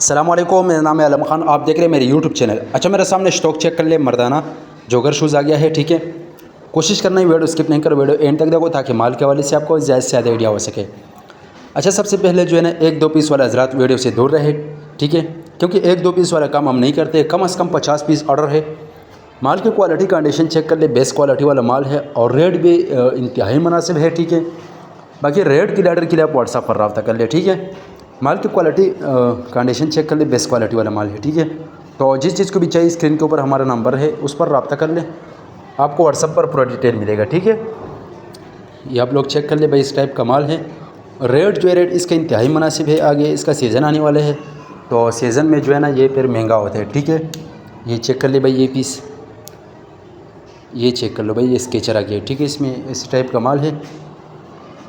अस्सलामुअलैकुम, मेरा नाम है आलम खान। आप देख रहे हैं मेरे यूट्यूब चैनल। अच्छा, मेरे सामने स्टॉक चेक कर ले। मर्दाना जोगर शूज़ आ गया है, ठीक है। कोशिश करना ही वीडियो स्किप नहीं करो, वीडियो एंड तक देखो ताकि माल के हवाले से आपको ज़्यादा से ज़्यादा आइडिया हो सके। अच्छा, सबसे पहले जो है ना, 1-2 पीस वाला हज़रात वीडियो से दूर रहे, ठीक है, क्योंकि 1-2 पीस वाला काम हम नहीं करते। कम से कम 50 पीस ऑर्डर है। माल की क्वालिटी कंडीशन चेक कर ले, बेस्ट क्वालिटी वाला माल है और रेट भी इंतहाई मुनासिब है, ठीक है। बाकी रेट की ऑर्डर के लिए आप व्हाट्सएप पर रब्ता कर ले, ठीक है। माल की क्वालिटी कंडीशन चेक कर ले, बेस्ट क्वालिटी वाला माल है, ठीक है। तो जिस चीज़ को भी चाहिए स्क्रीन के ऊपर हमारा नंबर है, उस पर रब्ता कर ले, आपको व्हाट्सएप पर पूरा डिटेल मिलेगा, ठीक है। ये आप लोग चेक कर ले भाई, इस टाइप का माल है। रेट जो है, रेट इसका इंतहाई मुनासिब है। आगे इसका सीज़न आने वाला है, तो सीज़न में जो है ना ये फिर महंगा होता है, ठीक है। ये चेक कर ले भाई, ये पीस ये चेक कर लो भाई, ये स्केचर आ गया, ठीक है। इसमें इस टाइप का माल है।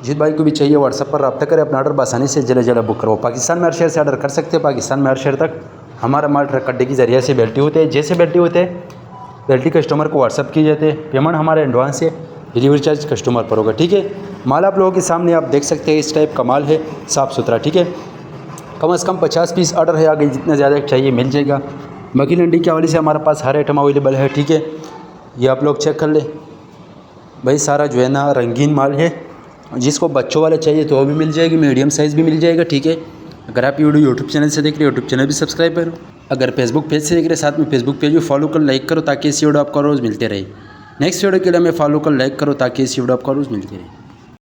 जिस भाई को भी चाहिए व्हाट्सएप पर रब्ता करें, अपना ऑर्डर आसानी से जल्द बुक करो। पाकिस्तान में हर शहर से ऑर्डर कर सकते हैं। पाकिस्तान में हर शहर तक हमारा माल ट्रक अड्डे के ज़रिए से बेल्टी होते हैं। जैसे बेल्टी होते हैं, बेल्टी कस्टमर को व्हाट्सएप की जाते हैं। पेमेंट हमारे एडवांस से, डिलीवरी चार्ज कस्टमर पर होगा, ठीक है। माल आप लोगों के सामने आप देख सकते हैं, इस टाइप का माल है, साफ़ सुथरा, ठीक है। कम से कम 50 पीस ऑर्डर है। आगे जितना ज़्यादा चाहिए मिल जाएगा। बाकी लंडी के हवाले से हमारे पास हर आइटम अवेलेबल है, ठीक है। ये आप लोग चेक कर ले भाई, सारा जो है ना रंगीन माल है। जिसको बच्चों वाला चाहिए तो वो भी मिल जाएगी, मीडियम साइज़ भी मिल जाएगा, ठीक है। अगर आप वीडियो यूट्यूब चैनल से देख रहे हो, यूट्यूब चैनल भी सब्सक्राइब करो। अगर फेसबुक पेज से देख रहे हो, साथ में फेसबुक पेज भी फॉलो कर, लाइक करो, ताकि इस वीडियो आपको रोज़ मिलते रहे। नेक्स्ट वीडियो के लिए हमें फॉलो कर, लाइक करो, ताकि इस वीडियो आपको रोज़ मिलती रहे।